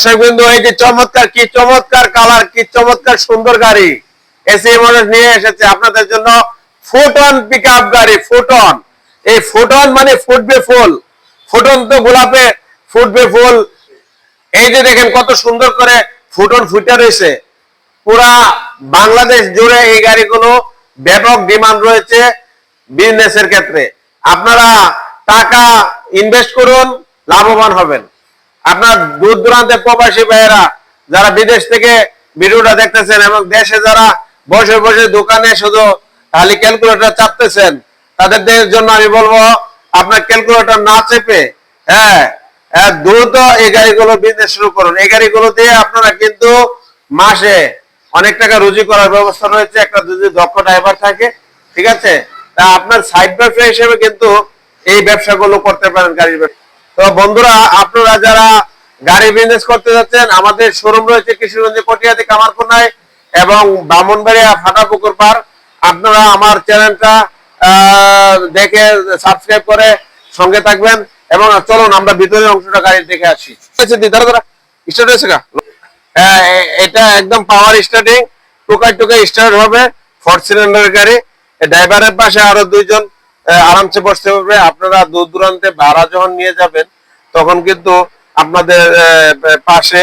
দর্শক বিন্দু, এই যে চমৎকার কালার, কি চমৎকার সুন্দর গাড়ি এসি মোটরস নিয়ে এসেছে আপনাদের জন্য। ফুটন পিকআপ গাড়ি, ফুটন। এই ফুটন মানে ফুটবে ফুল, ফুটন্ত গোলাপে ফুটবে ফুল। এই যে দেখেন কত সুন্দর করে ফুটন ফুটে রয়েছে। পুরা বাংলাদেশ জুড়ে এই গাড়িগুলো ব্যাপক ডিমান্ড রয়েছে বিজনেসের ক্ষেত্রে। আপনারা টাকা ইনভেস্ট করুন, লাভবান হবেন। আপনার দূর দূরান্তে প্রবাসী ভাইয়েরা যারা বিদেশ থেকে ভিডিওটা দেখতেছেন এবং দেশে যারা বসে বসে দোকানে শুধু খালি ক্যালকুলেটর চাপতেছেন, তাদের জন্য আমি বলবো আপনার ক্যালকুলেটর না চেপে দ্রুত এই গাড়িগুলো বিজনেস শুরু করুন। এই গাড়িগুলো দিয়ে আপনারা কিন্তু মাসে অনেক টাকা রুজি করার ব্যবস্থা রয়েছে, একটা যদি দক্ষ ড্রাইভার থাকে, ঠিক আছে। তা আপনার সাইড ব্যবসা হিসেবে কিন্তু এই ব্যবসাগুলো করতে পারেন, গাড়ির ব্যবসা। তো বন্ধুরা, আপনারা যারা গাড়ি বিজনেস করতে যাচ্ছেন, আমাদের শোরুম রয়েছে কিশোরগঞ্জে কটিয়াদি কামারকোনায় এবং ব্রাহ্মণবাড়িয়া ফাটাপুকুর পার। আপনারা আমার চ্যানেলটা দেখে সাবস্ক্রাইব করে সঙ্গে থাকবেন এবং চলুন আমরা ভিতরের অংশটা গাড়ি দেখে আসি। দাঁড়া স্টার্ট হয়েছে গা? এটা একদম পাওয়ার স্টার্টিং, টুকাই স্টার্ট হবে। 4 সিলিন্ডারের গাড়ি। ড্রাইভারের পাশে আরো দুইজন আরামসে বসতে পারবে। আপনারা দূর দূরান্তে ভাড়া যখন নিয়ে যাবেন, তখন কিন্তু আপনাদের পাশে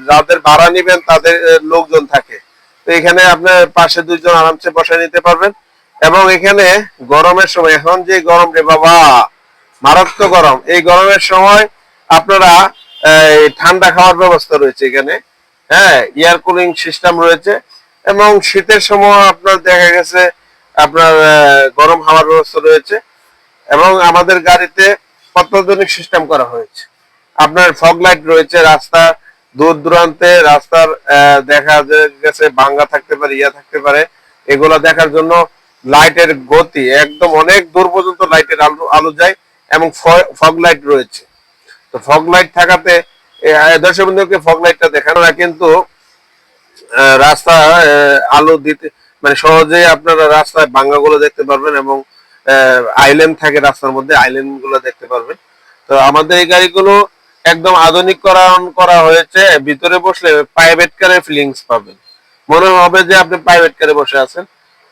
যাদের ভাড়া নিবেন তাদের লোকজন থাকে। তো এখানে আপনার পাশে দুইজন আরামসে বসে নিতে পারবেন। এবং এখানে গরমের সময়, এখন যে গরম রে বাবা, মারাত্মক গরম, এই গরমের সময় আপনারা ঠান্ডা খাওয়ার ব্যবস্থা রয়েছে এখানে। এয়ার কুলিং সিস্টেম রয়েছে। এবং শীতের সময় আপনার দেখা গেছে আপনার গরম হাওয়ার ব্যবস্থা রয়েছে। এবং আমাদের গাড়িতে অত্যাধুনিক সিস্টেম করা হয়েছে। আপনার ফগ লাইট রয়েছে। রাস্তা দূর দূরান্তে রাস্তার দেখা গেছে ভাঙ্গা থাকতে পারে, থাকতে পারে, এগুলো দেখার জন্য লাইটের গতি একদম অনেক দূর পর্যন্ত লাইটের আলো যায় এবং ফগ লাইট রয়েছে। তো ফগ লাইট থাকাতে দর্শক বন্ধুকে ফগ লাইটটা দেখানো, কিন্তু রাস্তা আলো দিতে মানে সহজে আপনারা রাস্তায় ভাঙ্গাগুলো দেখতে পারবেন এবং আইল্যান্ড থাকে রাস্তার মধ্যে, আইল্যান্ড গুলো দেখতে পারবেন। তো আমাদের এই গাড়িগুলো একদম আধুনিকরণ করা হয়েছে। ভিতরে বসলে প্রাইভেট কারের ফিলিংস পাবেন, মনে হবে যে আপনি প্রাইভেট কারে বসে আছেন।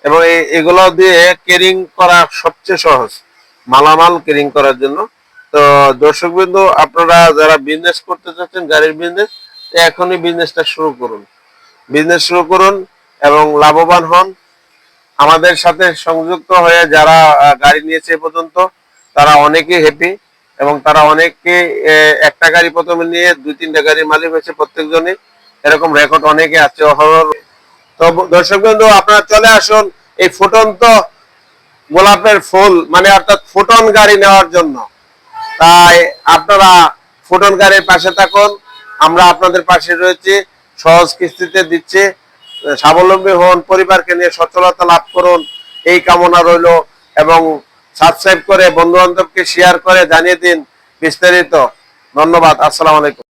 এবং এগুলো দিয়ে কেরিং করা সবচেয়ে সহজ, মালামাল কেরিং করার জন্য। তো দর্শক বিন্দু, আপনারা যারা বিজনেস করতে চাচ্ছেন, গাড়ির বিজনেস, এখনই বিজনেসটা শুরু করুন এবং লাভবান হন। আমাদের সাথে সংযুক্ত হয়ে যারা গাড়ি নিয়েছে এ পর্যন্ত, তারা অনেকেই হ্যাপি এবং তারা অনেকে একটা গাড়ি প্রথমে নিয়ে 2-3টা গাড়ির মালিক হয়েছে প্রত্যেকজনই। এরকম রেকর্ড অনেকে আছে। তো দর্শক বন্ধু, আপনারা চলে আসুন এই ফুটন্ত গোলাপের ফুল মানে অর্থাৎ ফুটন গাড়ি নেওয়ার জন্য। তাই আপনারা ফুটন গাড়ির পাশে থাকুন, আমরা আপনাদের পাশে রয়েছি, সহজ কিস্তিতে দিচ্ছি। স্বাবলম্বী হন, পরিবারকে নিয়ে সচ্ছলতা লাভ করুন, এই কামনা রইল। এবং সাবস্ক্রাইব করে বন্ধু বান্ধবকে শেয়ার করে জানিয়ে দিন বিস্তারিত। ধন্যবাদ। আসসালামু আলাইকুম।